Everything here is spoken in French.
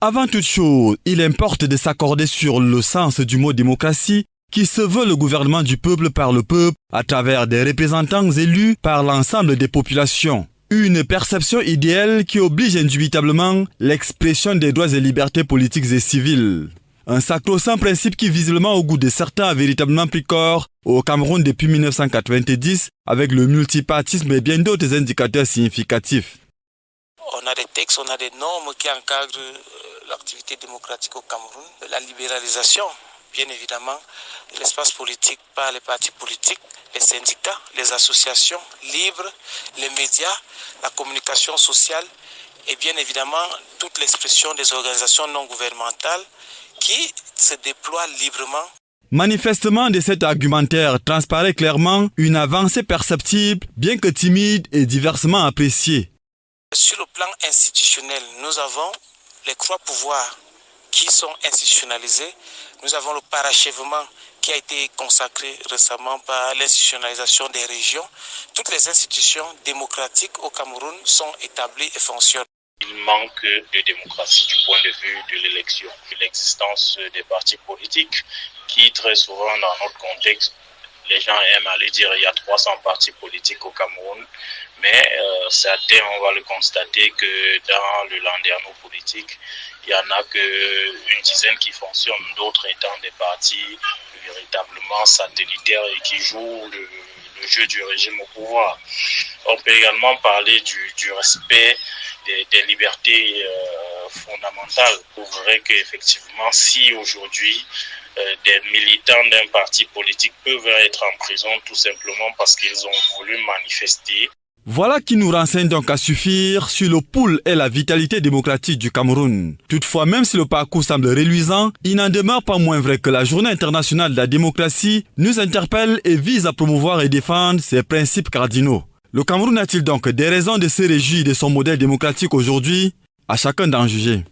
Avant toute chose, il importe de s'accorder sur le sens du mot démocratie qui se veut le gouvernement du peuple par le peuple à travers des représentants élus par l'ensemble des populations. Une perception idéale qui oblige indubitablement l'expression des droits et libertés politiques et civiles. Un sacro-saint principe qui visiblement au goût de certains a véritablement pris corps au Cameroun depuis 1990 avec le multipartisme et bien d'autres indicateurs significatifs. On a des textes, on a des normes qui encadrent l'activité démocratique au Cameroun. La libéralisation, bien évidemment, de l'espace politique par les partis politiques, les syndicats, les associations libres, les médias, la communication sociale et bien évidemment toute l'expression des organisations non gouvernementales qui se déploient librement. Manifestement, de cet argumentaire transparaît clairement une avancée perceptible, bien que timide et diversement appréciée. Sur le plan institutionnel, nous avons les trois pouvoirs qui sont institutionnalisés. Nous avons le parachèvement qui a été consacré récemment par l'institutionnalisation des régions. Toutes les institutions démocratiques au Cameroun sont établies et fonctionnent. Il manque de démocratie du point de vue de l'élection, de l'existence des partis politiques qui très souvent dans notre contexte, les gens aiment aller dire il y a 300 partis politiques au Cameroun, mais certains, on va le constater que dans le landerneau politique, il n'y en a qu'une dizaine qui fonctionnent, d'autres étant des partis véritablement satellitaires et qui jouent le jeu du régime au pouvoir. On peut également parler du respect des libertés fondamentales. Vous verrez qu'effectivement, si aujourd'hui des militants d'un parti politique peuvent être en prison tout simplement parce qu'ils ont voulu manifester. Voilà qui nous renseigne donc à suffire sur le pouls et la vitalité démocratique du Cameroun. Toutefois, même si le parcours semble reluisant, il n'en demeure pas moins vrai que la Journée internationale de la démocratie nous interpelle et vise à promouvoir et défendre ses principes cardinaux. Le Cameroun a-t-il donc des raisons de se réjouir de son modèle démocratique aujourd'hui? À chacun d'en juger.